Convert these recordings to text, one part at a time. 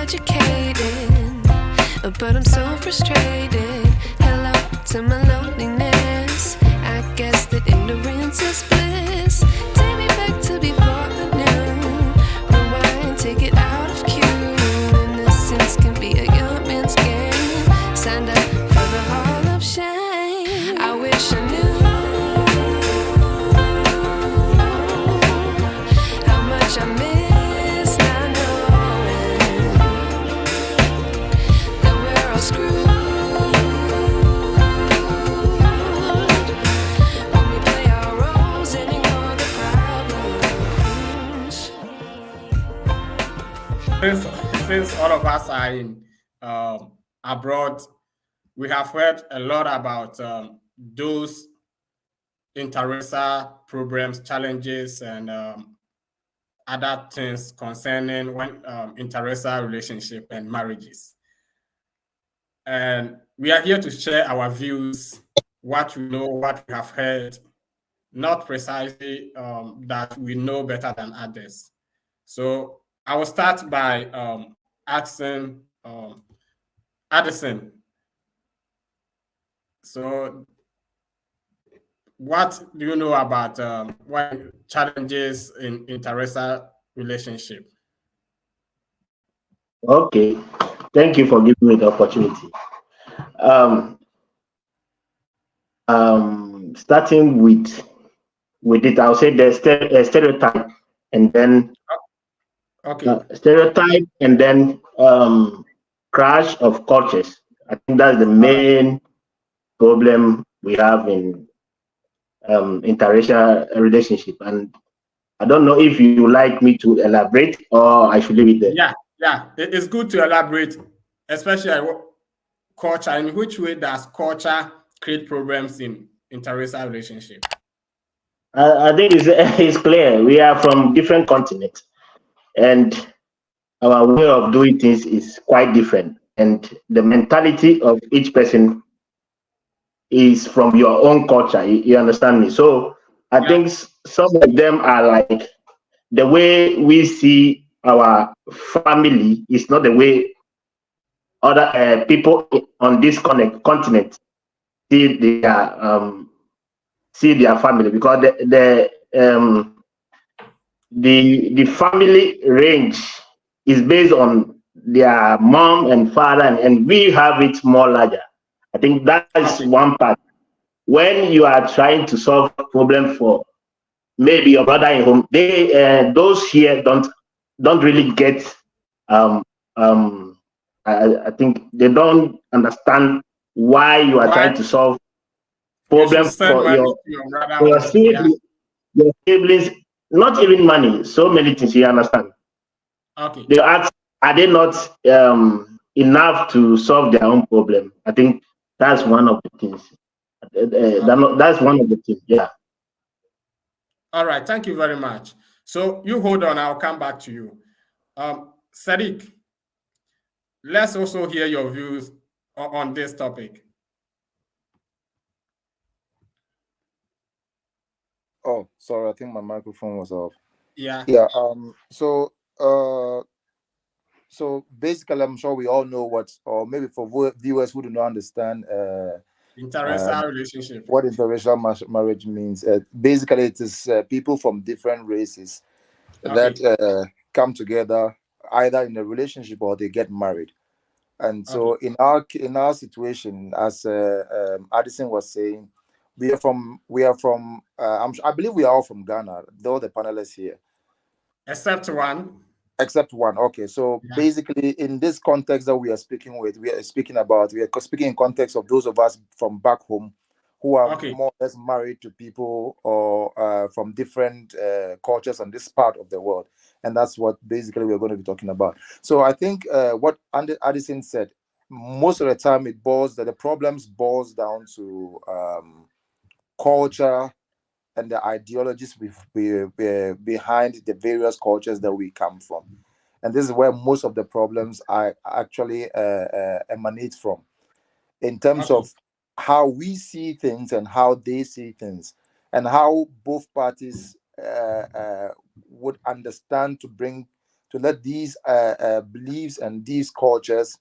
educated, but I'm so frustrated. Hello to my loneliness. I guess that ignorance is bliss. Take me back to before I knew. Rewind, take it out of cue. Innocence can be a young man's game. Signed up for the hall of shame. I wish I knew how much I miss not knowing that we're all screwed when we play our roles and ignore the problems. Since all of us are in abroad, we have heard a lot about those interracial problems, challenges, and other things concerning when interracial relationship and marriages. And we are here to share our views, what we know, what we have heard, not precisely that we know better than others. So I will start by asking Addison. So what do you know about what challenges in interracial relationship? Okay, thank you for giving me the opportunity. Um, Starting with it, I'll say the stereotype, and then Okay. stereotype, and then crash of cultures. I think that's the main problem we have in interracial relationship. And I don't know if you like me to elaborate or I should leave it there. Yeah. It's good to elaborate, especially culture. In which way does culture create problems in interracial relationship? I think it's clear. We are from different continents, and our way of doing things is quite different. And the mentality of each person is from your own culture. You understand me? So I think some of them are like the way we see our family is not the way other people on this continent see their family, because the family range is based on their mom and father, and we have it more larger. I think that's one part. When you are trying to solve a problem for maybe your brother in home, they those here don't really get um um I think they don't understand why you are trying to solve problem for your siblings, your siblings, not even money, so many things, you understand. Okay. They ask, are they not enough to solve their own problem? I think that's one of the things. That's one of the things, yeah. All right, thank you very much. So you hold on, I'll come back to you. Sadiq, let's also hear your views on this topic. Oh, sorry, I think my microphone was off. Yeah. So basically, I'm sure we all know what, or maybe for viewers who do not understand interracial relationship, what interracial marriage means. Basically, it is people from different races that come together either in a relationship or they get married. And so in our situation, as Addison was saying, we are from I believe we are all from Ghana, though the panelists here, except one. Okay, so basically in this context that we are speaking in context of those of us from back home who are more or less married to people or from different cultures on this part of the world. And that's what basically we're going to be talking about. So I think what Addison said, most of the time the problems boils down to culture and the ideologies behind the various cultures that we come from. And this is where most of the problems are actually emanate from, in terms of how we see things and how they see things, and how both parties would understand to bring to let these beliefs and these cultures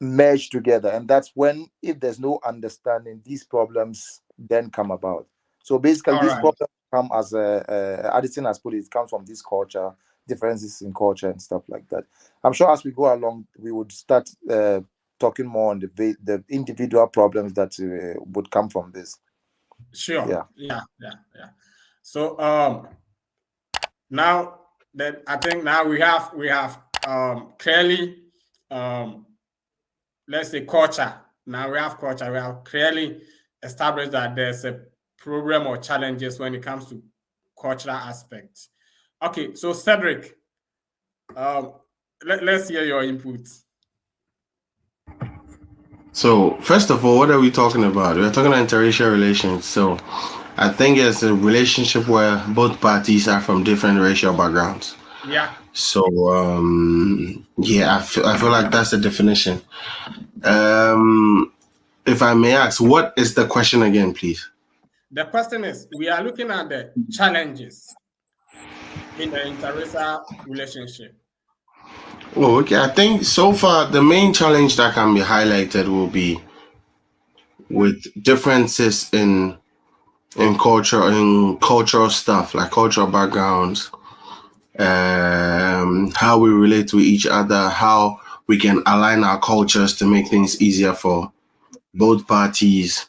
merge together. And that's when, if there's no understanding, these problems then come about. So basically, these problems come as Addison has put it comes from this culture, differences in culture and stuff like that. I'm sure as we go along, we would start talking more on the individual problems that would come from this. Sure. Yeah. So now that I think now we have clearly let's say culture. Now we have culture. We have clearly established that there's a problem or challenges when it comes to cultural aspects. Okay, so Cedric, let's hear your input. So, first of all, what are we talking about? We're talking about interracial relations. So, I think it's a relationship where both parties are from different racial backgrounds. Yeah. So, I feel like that's the definition. If I may ask, what is the question again, please? The question is, we are looking at the challenges in the interracial relationship. Oh, okay. I think so far the main challenge that can be highlighted will be with differences in cultural stuff, like cultural backgrounds, how we relate to each other, how we can align our cultures to make things easier for both parties.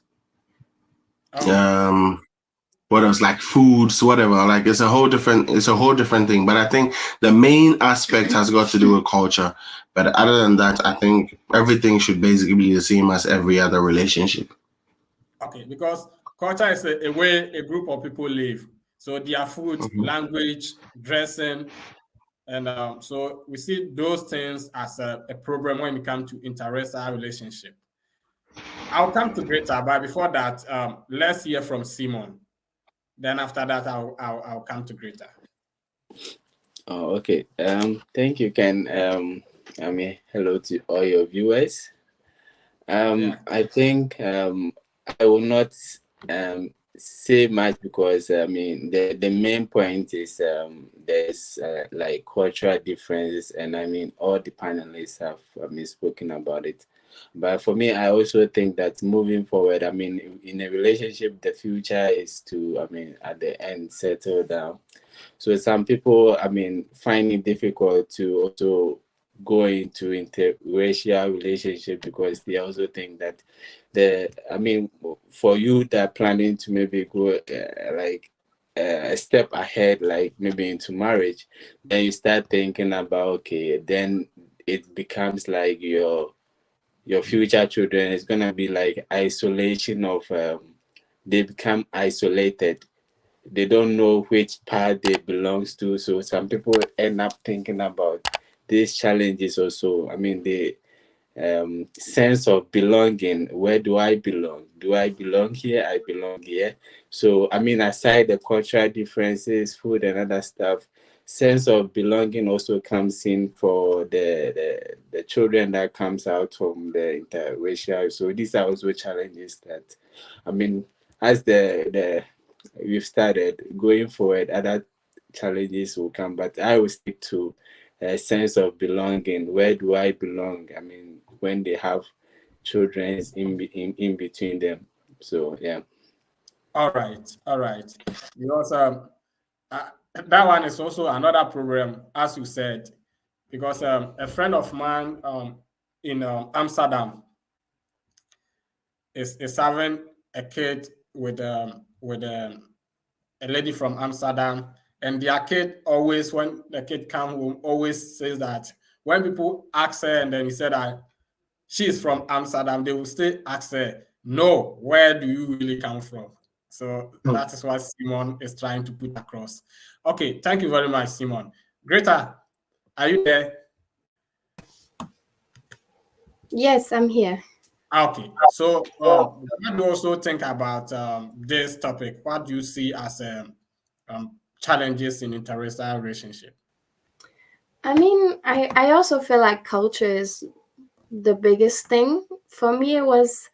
What else, like foods, whatever, like it's a whole different thing. But I think the main aspect has got to do with culture. But other than that, I think everything should basically be the same as every other relationship. Okay, because culture is a way a group of people live. So their food, language, dressing, and so we see those things as a problem when it comes to interracial relationship. I'll come to Greta, but before that, let's hear from Simon. Then after that, I'll come to Greta. Oh, okay. Thank you, Ken. Hello to all your viewers. I think I will not say much because the main point is there's like cultural differences, and all the panelists have spoken about it. But for me, I also think that moving forward, in a relationship, the future is to at the end settle down. So some people find it difficult to also go into interracial relationship because they also think that for you that planning to maybe go a step ahead, like maybe into marriage, then you start thinking about, okay, then it becomes like your future children is gonna be like isolation of they become isolated. They don't know which part they belongs to. So some people end up thinking about these challenges also. The sense of belonging. Where do I belong? Do I belong here? I belong here. So aside the cultural differences, food and other stuff, sense of belonging also comes in for the children that comes out from the interracial. So these are also challenges that as we've started going forward, other challenges will come, but I will stick to a sense of belonging. Where do I belong? When they have children in between them. So yeah. All right. Because that one is also another problem, as you said, because a friend of mine in Amsterdam is having a kid with a lady from Amsterdam, and their kid always, when the kid comes home, always says that when people ask her, and then he said that she's from Amsterdam, they will still ask her, no, where do you really come from? So that is what Simon is trying to put across. Okay, thank you very much, Simon. Greta, are you there? Yes, I'm here. Okay, so what do you also think about this topic? What do you see as challenges in interracial relationship? I also feel like culture is the biggest thing. For me, it was,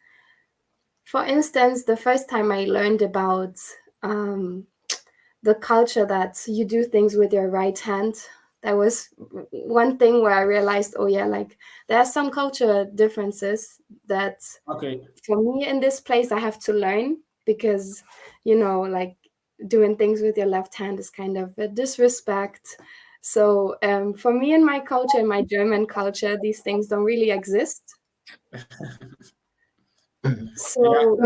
for instance, the first time I learned about the culture that you do things with your right hand that was one thing where I realized, oh yeah, like there are some culture differences that for me in this place I have to learn, because like doing things with your left hand is kind of a disrespect. So for me in my culture, in my German culture, these things don't really exist. So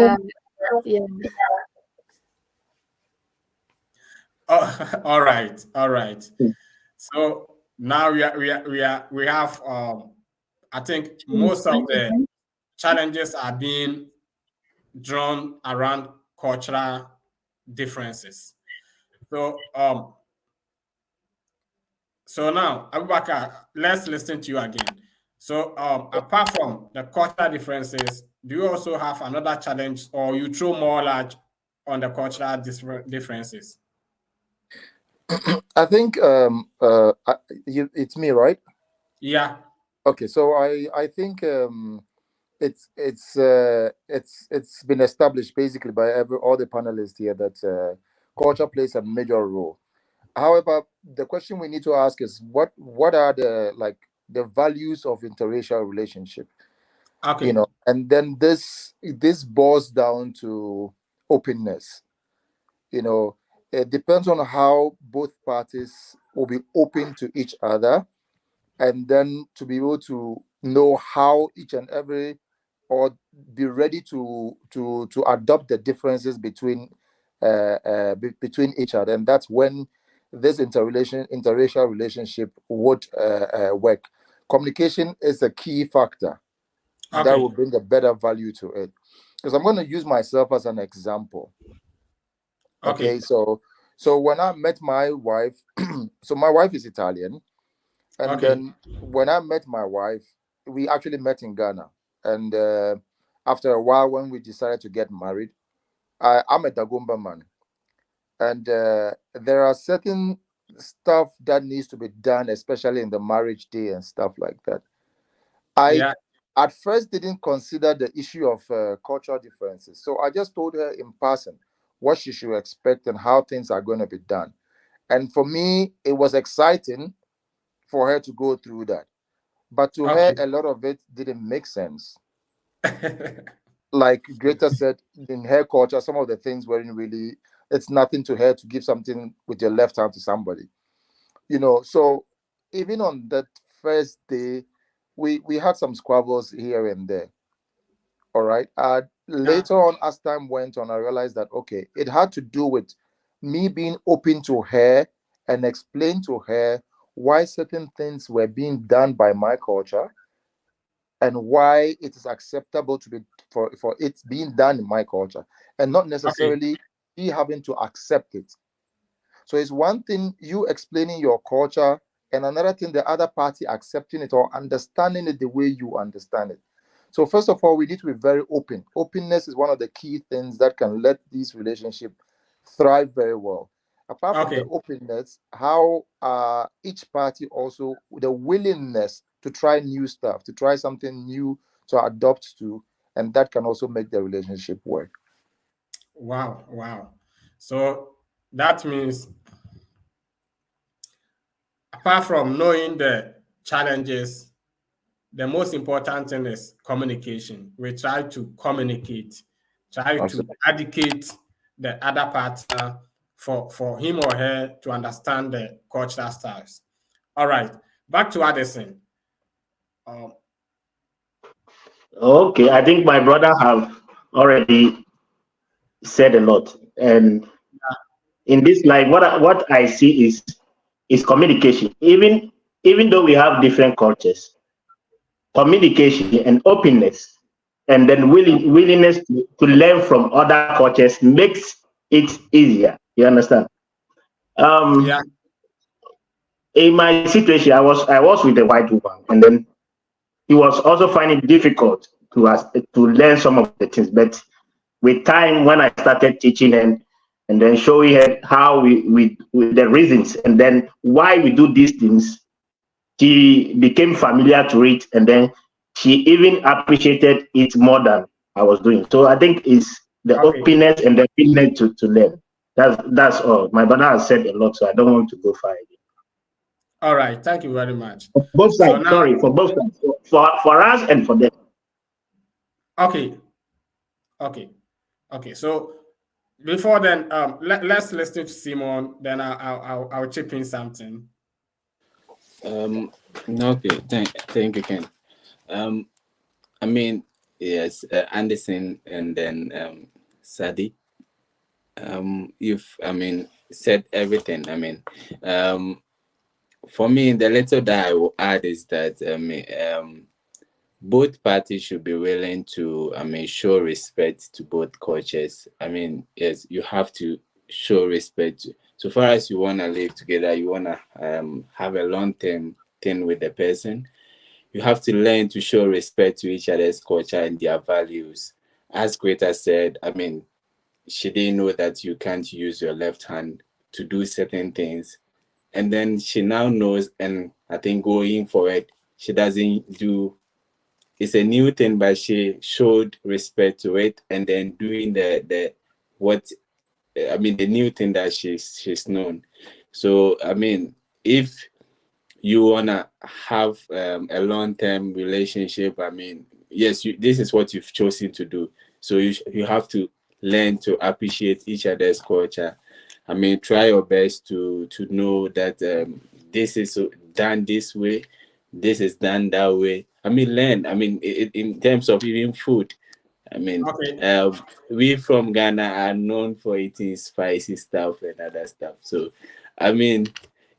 yeah. All right. So now we have I think most of the challenges are being drawn around cultural differences. So so now, Abubakar, let's listen to you again. So apart from the cultural differences, do you also have another challenge, or you throw more light on the cultural differences? I think it's me, right? Yeah. Okay, so I think it's been established basically by all the panelists here that culture plays a major role. However, the question we need to ask is what are the values of interracial relationship? Okay. And then this boils down to openness. It depends on how both parties will be open to each other, and then to be able to know how each and every, or be ready to adopt the differences between between each other, and that's when this interracial relationship would work. Communication is a key factor that will bring a better value to it. Because I'm going to use myself as an example. Okay, so when I met my wife, so my wife is Italian, and then when I met my wife, we actually met in Ghana. And after a while, when we decided to get married, I'm a Dagomba man, and there are certain stuff that needs to be done, especially in the marriage day and stuff like that. I at first didn't consider the issue of cultural differences, so I just told her in passing what she should expect and how things are going to be done. And for me, it was exciting for her to go through that. But to her, a lot of it didn't make sense. Like Greta said, in her culture, some of the things weren't really, it's nothing to her to give something with your left hand to somebody. So even on that first day, we had some squabbles here and there. All right. Later on, as time went on, I realized that, okay, it had to do with me being open to her and explain to her why certain things were being done by my culture and why it is acceptable to be for it being done in my culture, and not necessarily she having to accept it. So it's one thing you explaining your culture, and another thing the other party accepting it or understanding it the way you understand it. So first of all, we need to be very open. Openness is one of the key things that can let these relationships thrive very well. Apart from the openness, how each party also the willingness to try new stuff, to try something new, to adopt to, and that can also make the relationship work. Wow. So that means, apart from knowing the challenges, the most important thing is communication. We try to communicate, try to educate the other partner for him or her to understand the cultural styles. All right, back to Addison. Okay, I think my brother have already said a lot, and in this life, what I see is communication. Even though we have different cultures, communication and openness, and then willingness to learn from other cultures makes it easier. You understand? In my situation, I was with a white woman, and then he was also finding it difficult to learn some of the things. But with time, when I started teaching her and then showing her how we the reasons and then why we do these things, she became familiar to it, and then she even appreciated it more than I was doing. So I think it's the openness and the willingness to learn. That's all. My brother has said a lot, so I don't want to go far again. All right, thank you very much. For both sides, So now, sorry, for both sides, for us and for them. okay, okay. So before then, let's listen to Simon. Then I'll chip in something. Okay. Thank you, Ken. I mean, yes, Anderson and then Sadi. You've, I mean, said everything. I mean, for me, the little that I will add is that both parties should be willing to, I mean, show respect to both cultures. I mean, yes, you have to show respect. So far as you want to live together, you want to have a long-term thing with the person, you have to learn to show respect to each other's culture and their values. As Greta said, I mean, she didn't know that you can't use your left hand to do certain things. And then she now knows, and I think going forward, she doesn't do, it's a new thing, but she showed respect to it, and then doing the what, I mean, the new thing that she's known. So I mean, if you wanna have a long-term relationship, I mean, yes, this is what you've chosen to do. So you have to learn to appreciate each other's culture. I mean, try your best to know that this is done this way, this is done that way. I mean, learn. I mean, in terms of even food. I mean, okay. We from Ghana are known for eating spicy stuff and other stuff. So, I mean,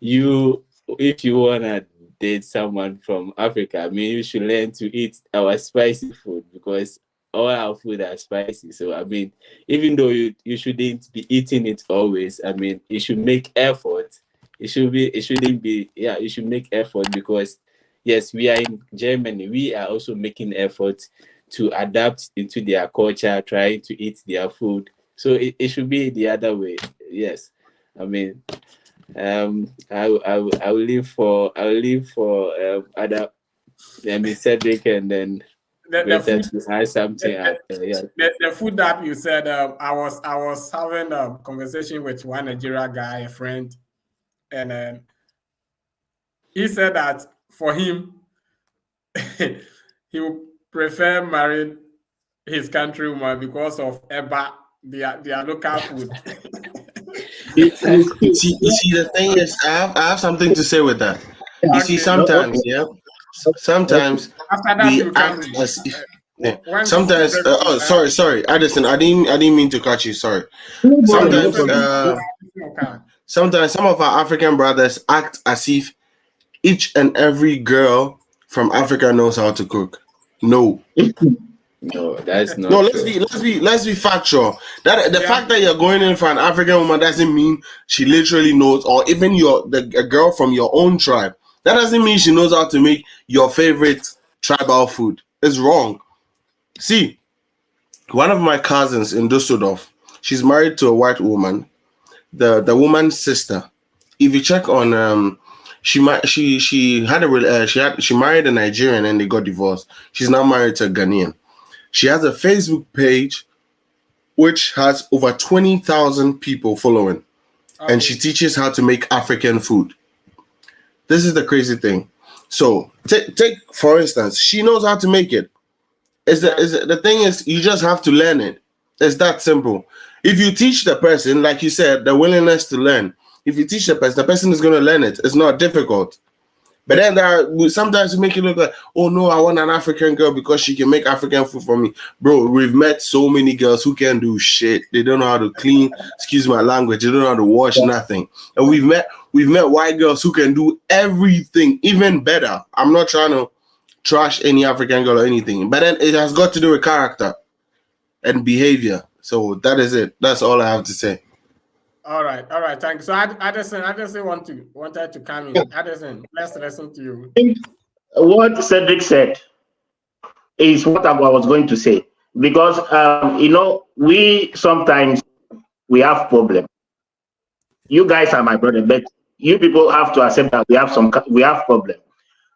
if you wanna date someone from Africa, I mean, you should learn to eat our spicy food because all our food are spicy. So, I mean, even though you shouldn't be eating it always, I mean, you should make effort. It shouldn't be, yeah, you should make effort because yes, we are in Germany. We are also making effort to adapt into their culture, trying to eat their food. So it should be the other way. Yes. I mean, I will leave for other, I mean, Cedric and then The food, to add something after. Yeah. The food that you said, I was having a conversation with one Nigeria guy, a friend, and he said that for him, he would prefer marrying his countrywoman because of Eba, their local food. You see, the thing is, I have something to say with that. You see, sometimes, yeah, sometimes After that, we you act can. as if. Yeah. Sometimes, sorry, Addison, I didn't mean to cut you. Sorry. Sometimes, sometimes some of our African brothers act as if each and every girl from Africa knows how to cook. No. No, that's not. No, let's be factual. That the fact that you're going in for an African woman doesn't mean she literally knows, or even a girl from your own tribe. That doesn't mean she knows how to make your favorite tribal food. It's wrong. See, one of my cousins in Düsseldorf, she's married to a white woman. The woman's sister. If you check on she married a Nigerian and they got divorced. She's now married to a Ghanaian. She has a Facebook page which has over 20,000 people following. Okay. And she teaches how to make African food. This is the crazy thing. So take for instance, she knows how to make it. The thing is, you just have to learn it. It's that simple. If you teach the person, like you said, the willingness to learn, if you teach the person is going to learn it. It's not difficult. But then sometimes we make it look like, oh no, I want an African girl because she can make African food for me. Bro, we've met so many girls who can do shit. They don't know how to clean, excuse my language, they don't know how to wash nothing. And we've met white girls who can do everything, even better. I'm not trying to trash any African girl or anything, but then it has got to do with character and behavior. So that is it. That's all I have to say. All right, thank you. So Addison wanted to come in. Addison, let's listen to you. What Cedric said is what I was going to say, because we sometimes we have problems. You guys are my brother, but you people have to accept that we have problems.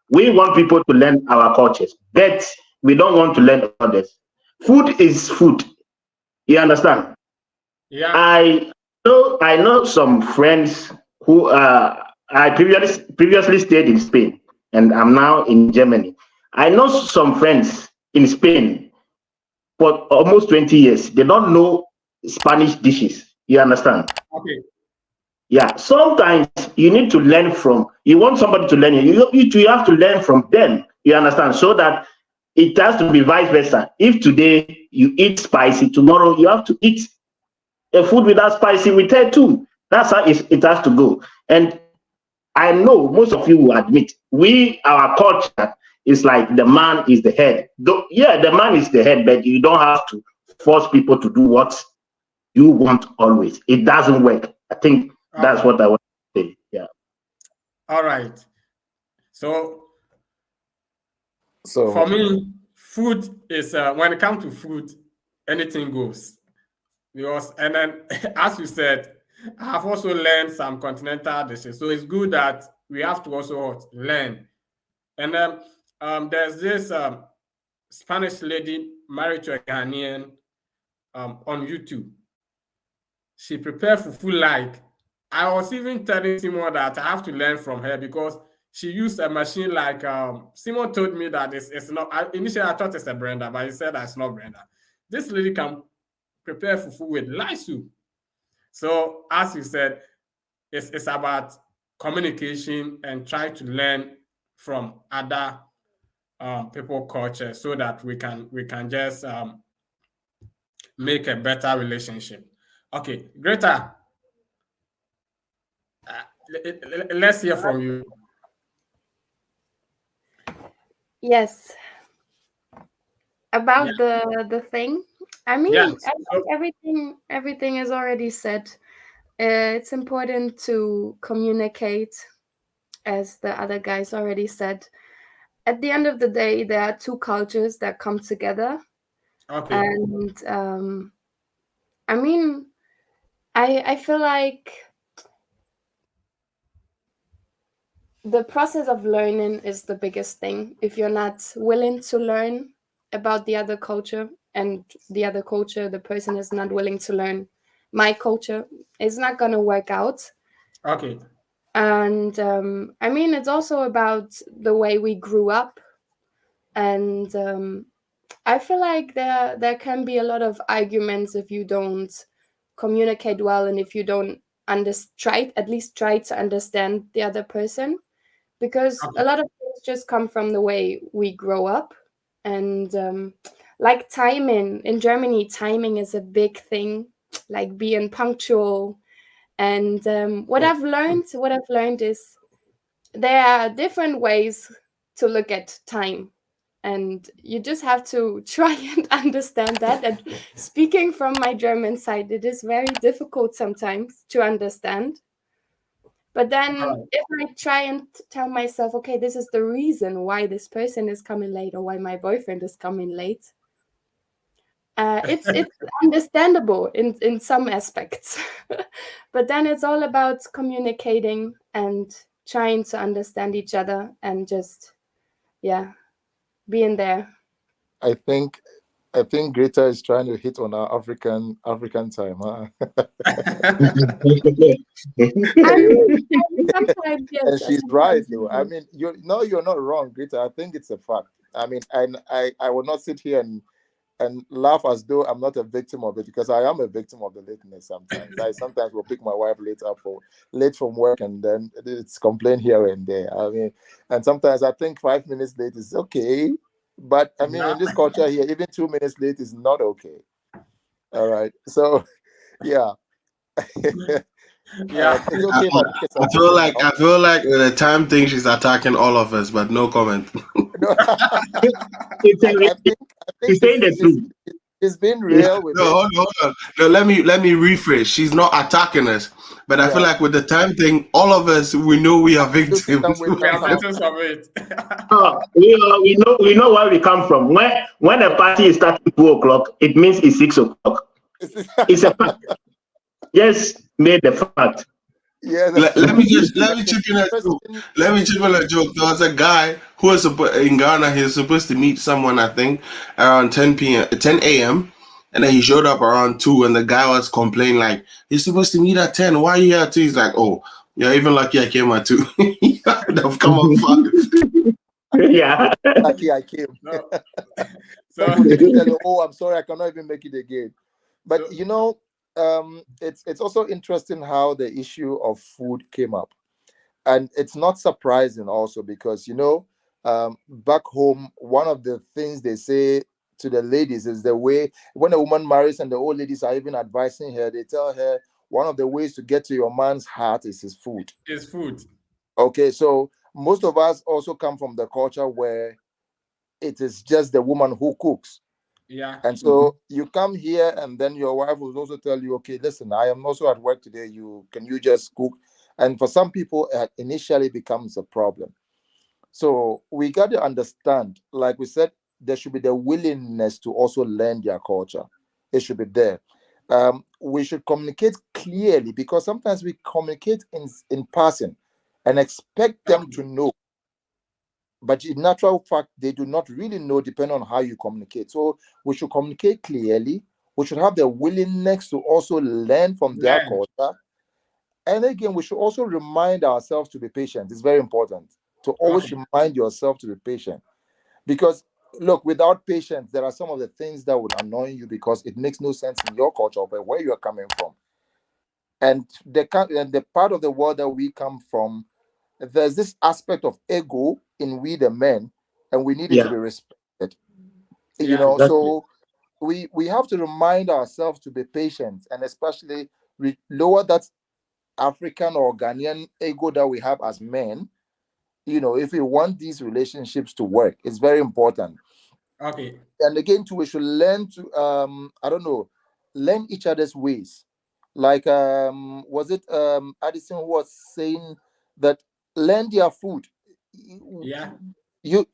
We want people to learn our cultures, but we don't want to learn others. Food is food. You understand? Yeah. I know some friends who are I previously stayed in Spain, and I'm now in Germany. I know some friends in Spain for almost 20 years. They don't know Spanish dishes. You understand? Okay. Yeah. Sometimes you need to learn from. You want somebody to learn you have to learn from them. You understand? So that it has to be vice versa. If today you eat spicy, tomorrow you have to eat a food without spicy with it too. That's how it has to go. And I know most of you will admit our culture is like the man is the head. Yeah, the man is the head, but you don't have to force people to do what you want always. It doesn't work. I think that's what I want to say. Yeah. All right. So for me, food is when it comes to food, anything goes. Because and then as you said, I have also learned some continental dishes. So it's good that we have to also learn. And then there's this Spanish lady married to a Ghanaian on YouTube. She prepared fufu like I was even telling Simon that I have to learn from her because she used a machine like Simon told me that it's not. Initially, I thought it's a blender, but he said that's not blender. This lady can prepare fufu with light soup. So as you said, it's about communication and try to learn from other people culture so that we can just make a better relationship. Okay, Greta, let's hear from you. Yes. About the thing, I mean, I think everything is already said. It's important to communicate, as the other guys already said. At the end of the day, there are two cultures that come together. Okay. And I mean, I feel like the process of learning is the biggest thing. If you're not willing to learn about the other culture, and the other culture, the person is not willing to learn my culture, it's not going to work out. Okay. And I mean, it's also about the way we grew up. And I feel like there can be a lot of arguments if you don't communicate well, and if you don't at least try to understand the other person, because a lot of things just come from the way we grow up. And like timing in Germany, timing is a big thing, like being punctual. And what I've learned is there are different ways to look at time, and you just have to try and understand that. And speaking from my German side, it is very difficult sometimes to understand. But then if I try and tell myself, okay, this is the reason why this person is coming late, or why my boyfriend is coming late, it's understandable in some aspects. But then it's all about communicating and trying to understand each other, and just being there. I think Greta is trying to hit on our African time, huh? Sometimes, yes, and she's right though. I mean, you're not wrong, Greta. I think it's a fact. I mean, I will not sit here and laugh as though I'm not a victim of it, because I am a victim of the lateness sometimes. I sometimes will pick my wife late from work, and then it's complain here and there. I mean, and sometimes I think 5 minutes late is okay. But I mean, in this culture here, even 2 minutes late is not okay. All right. So, yeah. Yeah. It's okay. I feel like with the time thing, she's attacking all of us, but no comment. I think he's saying the truth. It's been real with hold on. No, let me rephrase. She's not attacking us, but I feel like with the time thing, all of us, we know we are victims. We are victims of it. We know where we come from. When a party is starting 2 o'clock, it means it's 6 o'clock. It's a fact. Just made the fact. Yeah. Let me chip in a joke. Let me chip in a joke. There was a guy who was in Ghana. He was supposed to meet someone, I think, around 10 a.m. And then he showed up around 2, and the guy was complaining like, "You're supposed to meet at 10. Why are you here at 2?" He's like, "Oh, You're even lucky I came at 2. I've come up 5. Yeah. Lucky I came. So Tell you, oh, I'm sorry, I cannot even make it again. But it's also interesting how the issue of food came up, and it's not surprising also because back home, one of the things they say to the ladies is the way when a woman marries and the old ladies are even advising her, they tell her one of the ways to get to your man's heart is his food. His food. Okay, so most of us also come from the culture where it is just the woman who cooks. Yeah. And so you come here and then your wife will also tell you, okay, listen, I am also at work today. Can you just cook? And for some people, it initially becomes a problem. So we got to understand, like we said, there should be the willingness to also learn their culture. It should be there. We should communicate clearly because sometimes we communicate in passing and expect them to know. But in natural fact, they do not really know depending on how you communicate. So we should communicate clearly. We should have the willingness to also learn from their culture. And again, we should also remind ourselves to be patient. It's very important to always remind yourself to be patient. Because look, without patience, there are some of the things that would annoy you because it makes no sense in your culture, but where you are coming from. And the part of the world that we come from, there's this aspect of ego in we the men, and we need it to be respected. Exactly. So we have to remind ourselves to be patient, and especially lower that African or Ghanaian ego that we have as men. If we want these relationships to work, it's very important. Okay. And again, too, we should learn to learn each other's ways. Like was it Addison who was saying that learn their food. Yeah. You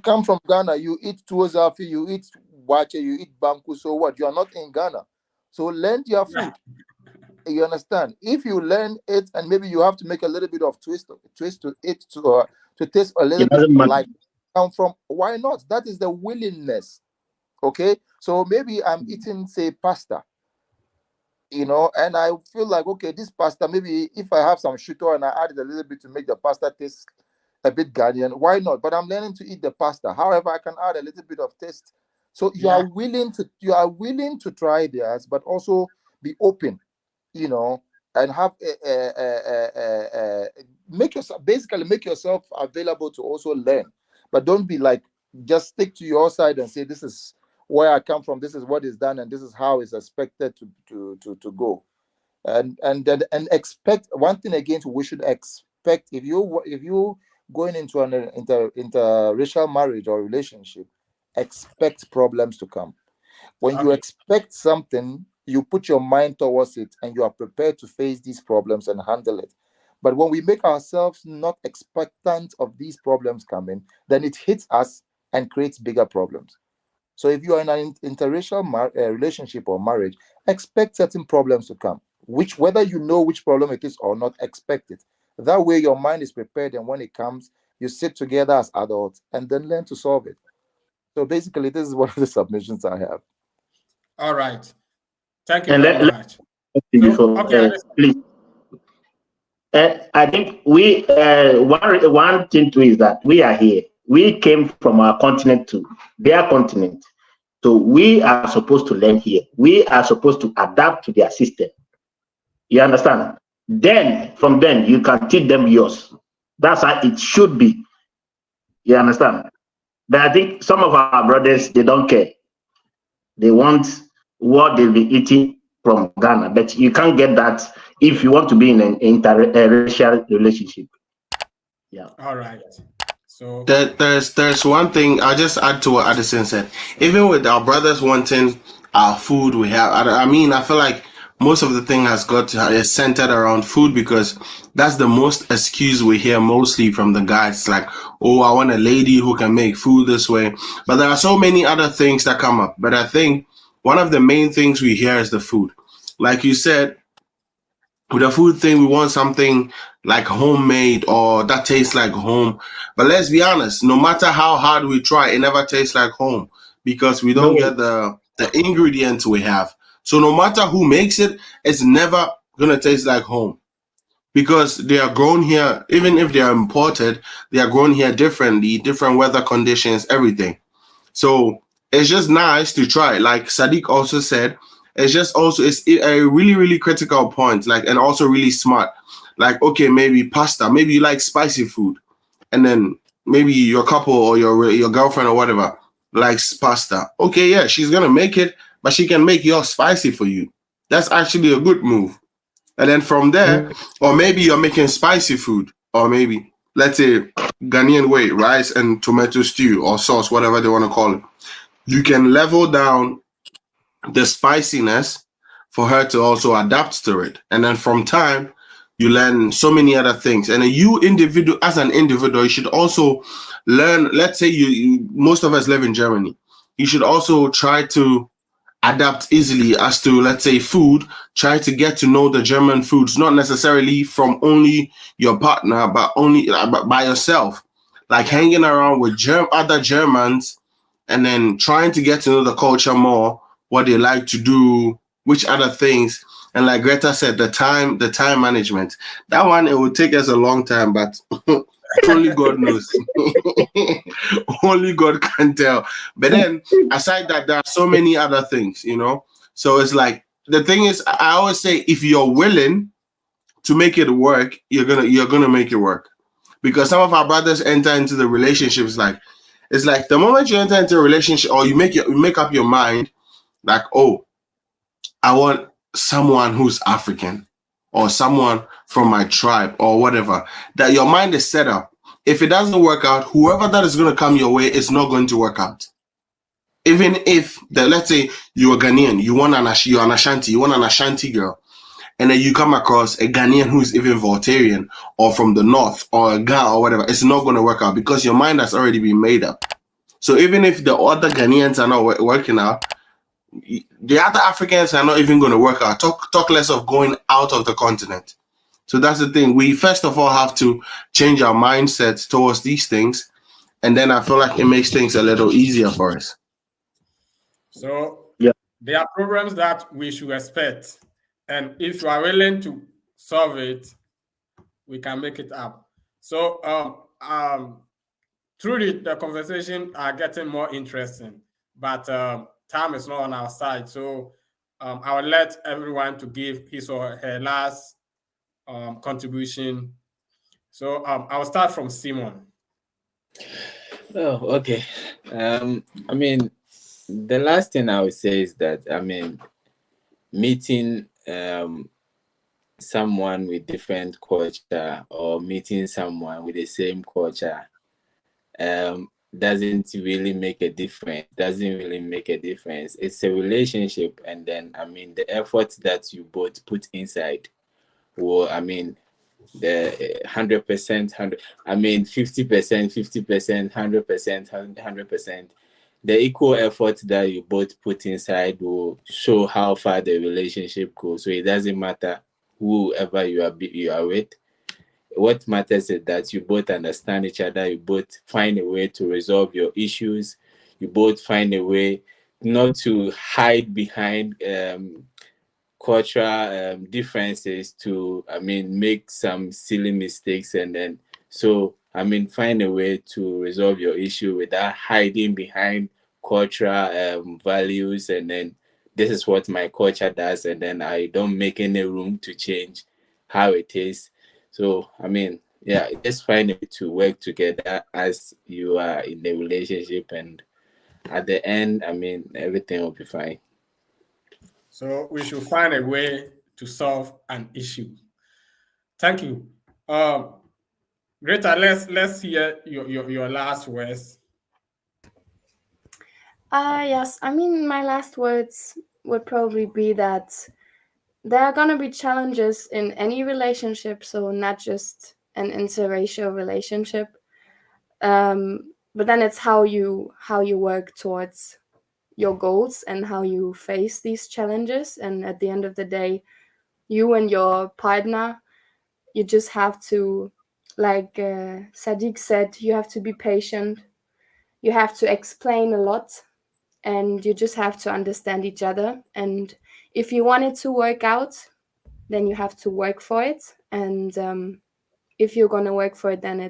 come from Ghana, you eat tuozafi, you eat wache, you eat banku. So what? You are not in Ghana. So learn their food. You understand? If you learn it, and maybe you have to make a little bit of twist to it to taste a little bit like come from. Why not? That is the willingness. Okay, so maybe I'm eating, say, pasta, and I feel like, okay, this pasta, maybe if I have some sugar and I add it a little bit to make the pasta taste a bit Ghanaian, why not? But I'm learning to eat the pasta. However, I can add a little bit of taste. So you are willing to try theirs, but also be open, and have make yourself available to also learn. But don't be like, just stick to your side and say, this is where I come from, this is what is done, and this is how it's expected to go. And expect one thing again. We should expect, if you going into an interracial marriage or relationship, expect problems to come. When you expect something, you put your mind towards it and you are prepared to face these problems and handle it. But when we make ourselves not expectant of these problems coming, then it hits us and creates bigger problems. So if you are in an interracial relationship or marriage, expect certain problems to come, which, whether you know which problem it is or not, expect it. That way your mind is prepared, and when it comes, you sit together as adults and then learn to solve it. So basically, this is one of the submissions I have. All right. Thank you very much. Please. I think we one thing too is that we are here. We came from our continent to their continent, so we are supposed to learn here. We are supposed to adapt to their system. You understand? Then from then you can teach them yours. That's how it should be. You understand? But I think some of our brothers, they don't care. They want what they'll be eating from Ghana, but you can't get that if you want to be in an interracial relationship. Yeah. All right. So there's one thing I'll just add to what Addison said. Even with our brothers wanting our food, we have. I mean, I feel like most of the thing is centered around food because that's the most excuse we hear mostly from the guys. It's like, oh, I want a lady who can make food this way. But there are so many other things that come up. But I think one of the main things we hear is the food. Like you said, with the food thing, we want something like homemade or that tastes like home. But let's be honest, no matter how hard we try, it never tastes like home because we don't get the ingredients we have. So no matter who makes it, it's never gonna taste like home. because they are grown here. Even if they are imported, they are grown here differently, different weather conditions, everything. So it's just nice to try. Like Sadiq also said, it's a really, really critical point, like, and also really smart. Like, okay, maybe pasta, maybe you like spicy food, and then maybe your couple or your girlfriend or whatever likes pasta. Okay, yeah, she's gonna make it, but she can make yours spicy for you. That's actually a good move. And then from there, or maybe you're making spicy food, or maybe let's say Ghanaian way, rice and tomato stew or sauce, whatever they want to call it. You can level down the spiciness for her to also adapt to it. And then from time, you learn so many other things. And as an individual, you should also learn, let's say most of us live in Germany. You should also try to adapt easily as to, let's say, food. Try to get to know the German foods, not necessarily from only your partner, but only by yourself. Like hanging around with other Germans, and then trying to get to know the culture more, what they like to do, which other things. And like Greta said, the time management. That one, it would take us a long time, but only God knows. Only God can tell. But then, aside that, there are so many other things, So it's like, the thing is, I always say, if you're willing to make it work, you're gonna make it work. Because some of our brothers enter into the relationships like, it's like the moment you enter into a relationship, or you make up your mind, like, oh, I want someone who's African, or someone from my tribe, or whatever, that your mind is set up. If it doesn't work out, whoever that is going to come your way is not going to work out. Even if, let's say you're Ghanaian, you're an Ashanti, you want an Ashanti girl, and then you come across a Ghanaian who's even Voltarian, or from the north, or a Ga, or whatever, it's not going to work out because your mind has already been made up. So even if the other Ghanaians are not working out, the other Africans are not even going to work out. Talk less of going out of the continent. So that's the thing. We first of all have to change our mindsets towards these things, and then I feel like it makes things a little easier for us. So there are problems that we should expect, and if you are willing to solve it, we can make it up. So through the conversation are getting more interesting, but time is not on our side. So I will let everyone to give his or her last contribution. So I'll start from Simon. Oh, okay. I mean, the last thing I would say is that, I mean, meeting someone with different culture, or meeting someone with the same culture, doesn't really make a difference. It's a relationship, and then, I mean, the effort that you both put inside will, I mean, the 100%, I mean, 50%, 50%, 100%, 100%. The equal effort that you both put inside will show how far the relationship goes. So it doesn't matter whoever you are with. What matters is that you both understand each other. You both find a way to resolve your issues. You both find a way not to hide behind cultural differences to, I mean, make some silly mistakes, and then, so, I mean, find a way to resolve your issue without hiding behind cultural values, and then, this is what my culture does, and then I don't make any room to change how it is. So, I mean, yeah, just find a way to work together as you are in the relationship, and at the end, I mean, everything will be fine. So we should find a way to solve an issue. Thank you. Greta, let's hear your last words. Yes, I mean, my last words would probably be that there are going to be challenges in any relationship, so not just an interracial relationship. But then it's how you work towards your goals and how you face these challenges. And at the end of the day, you and your partner, you just have to, like Sadiq said, you have to be patient. You have to explain a lot, and you just have to understand each other. And if you want it to work out, then you have to work for it. and if you're going to work for it, then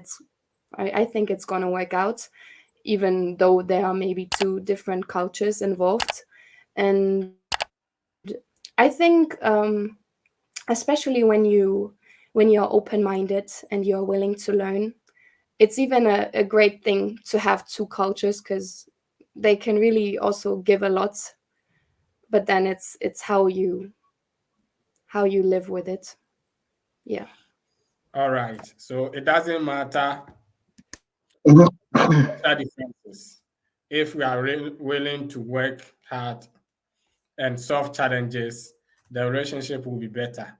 I think it's going to work out, even though there are maybe two different cultures involved. And I think especially when you're open-minded and you're willing to learn, it's even a great thing to have two cultures, because they can really also give a lot, but then it's how you live with it. Yeah. All right. So it doesn't matter differences. If we are willing to work hard and solve challenges, the relationship will be better.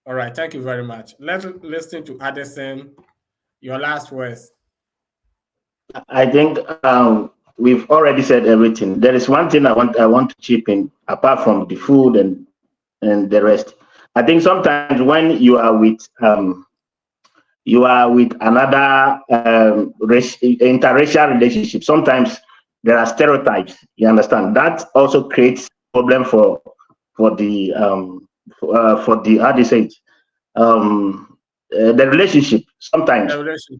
All right. Thank you very much. Let's listen to Addison. Your last words. I think we've already said everything. There is one thing I want to chip in apart from the food and the rest. I think sometimes when you are with another interracial relationship, sometimes there are stereotypes. You understand that also creates problem for the how do you say it the relationship sometimes. The relationship.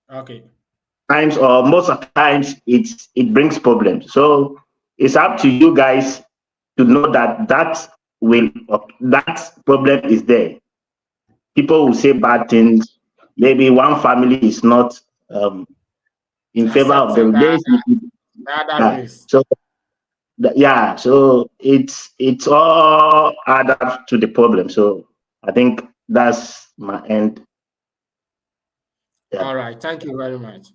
Okay. Times or most of the times it brings problems. So it's up to you guys to know that that problem is there. People will say bad things. Maybe one family is not in favor of the Accepting relationship. the other race. So so it's all add up to the problem. So I think that's my end. Yeah. All right. Thank you very much.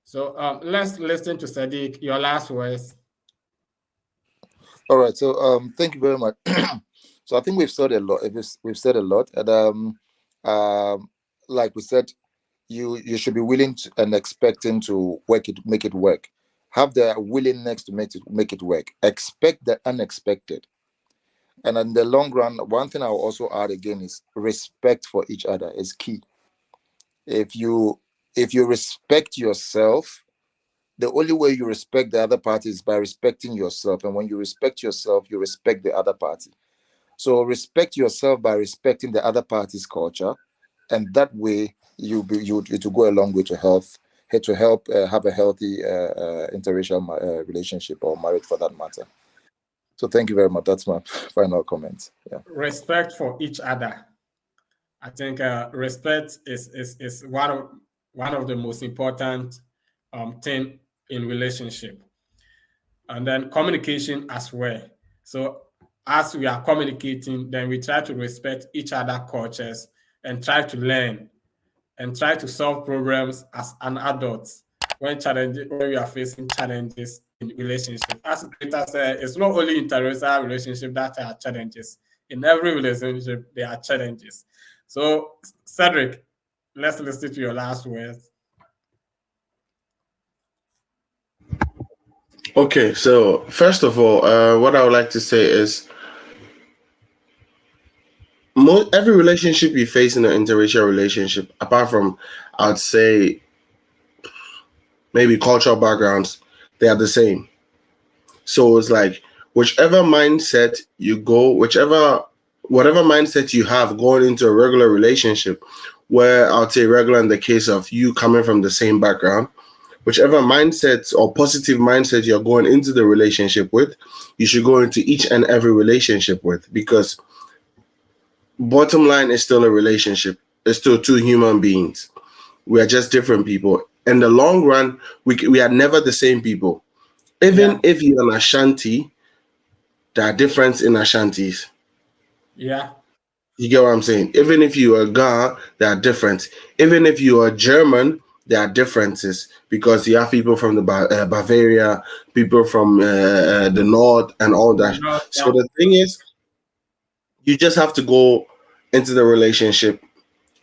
So let's listen to Sadiq. Your last words. All right. So thank you very much. So I think we've said a lot. We've said a lot, and like we said, you should be willing to, and expecting to make it work. Have the willingness to make it work. Expect the unexpected, and in the long run, one thing I will also add again is respect for each other is key. If you respect yourself, the only way you respect the other party is by respecting yourself, and when you respect yourself, you respect the other party. So respect yourself by respecting the other party's culture, and that way it will go a long way to help have a healthy interracial relationship or marriage for that matter. So thank you very much. That's my final comment. Yeah. Respect for each other. I think respect is one of the most important thing in relationship, and then communication as well. So as we are communicating, then we try to respect each other cultures and try to learn and try to solve problems as an adult when we are facing challenges in relationship. As Greta said, it's not only interracial relationship that are challenges. In every relationship, there are challenges. So, Cedric, let's listen to your last words. Okay, so first of all, what I would like to say is every relationship you face in an interracial relationship, apart from, I'd say, maybe cultural backgrounds, they are the same. So it's like whichever mindset you go, whatever mindset you have going into a regular relationship, where I'll say regular in the case of you coming from the same background, whichever mindset or positive mindset you're going into the relationship with, you should go into each and every relationship with, because bottom line is still a relationship. It's still two human beings. We are just different people. In the long run, we are never the same people. Even if you're an Ashanti, there are differences in Ashantis. Yeah. You get what I'm saying? Even if you are Ga, there are differences. Even if you are German, there are differences, because you have people from the Bavaria, people from the north, and all that. So the thing is, you just have to go into the relationship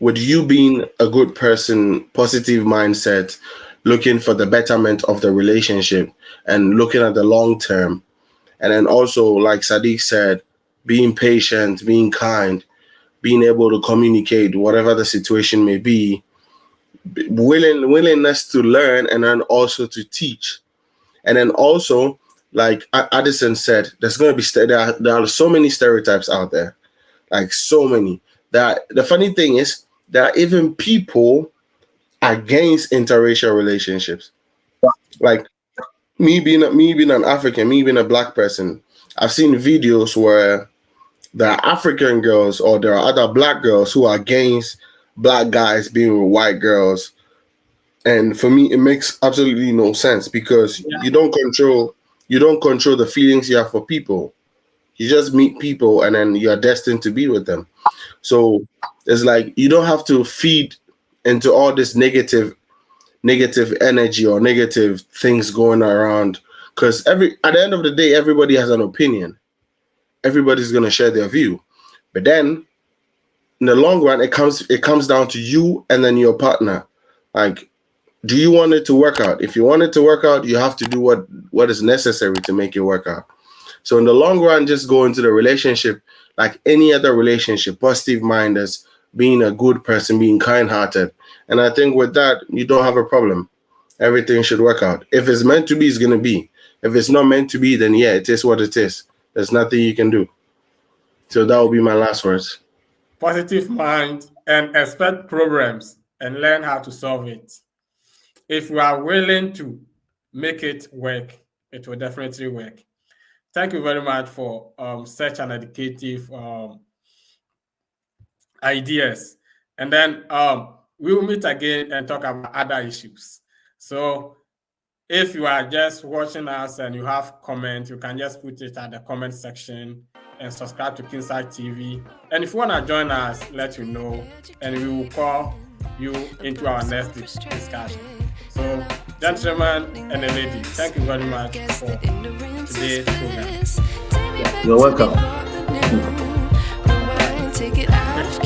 with you being a good person, positive mindset, looking for the betterment of the relationship and looking at the long term. And then also, like Sadiq said, being patient, being kind, being able to communicate, whatever the situation may be, willingness to learn, and then also to teach. And then also, like Addison said, there are so many stereotypes out there, like so many. that the funny thing is that even people against interracial relationships. Like me being an African, me being a black person, I've seen videos where there are African girls or there are other black girls who are against black guys being with white girls. And for me, it makes absolutely no sense because you don't control the feelings you have for people. You just meet people and then you're destined to be with them. So it's like you don't have to feed into all this negative energy or negative things going around, because at the end of the day, everybody has an opinion. Everybody's gonna share their view, but then in the long run, it comes down to you and then your partner. Like, do you want it to work out? If you want it to work out, you have to do what is necessary to make it work out. So in the long run, just go into the relationship like any other relationship, positive minded, being a good person, being kind-hearted. And I think with that, you don't have a problem. Everything should work out. If it's meant to be, it's going to be. If it's not meant to be, then yeah, it is what it is. There's nothing you can do. So that will be my last words. Positive mind and expect problems and learn how to solve it. If we are willing to make it work, it will definitely work. Thank you very much for such an educative ideas. And then we will meet again and talk about other issues. So if you are just watching us and you have comments, you can just put it at the comment section and subscribe to Kinside TV. And if you want to join us, let you know, and we will call you into our next discussion. So, gentlemen and lady, thank you very much for today's program. You're welcome. Take it out of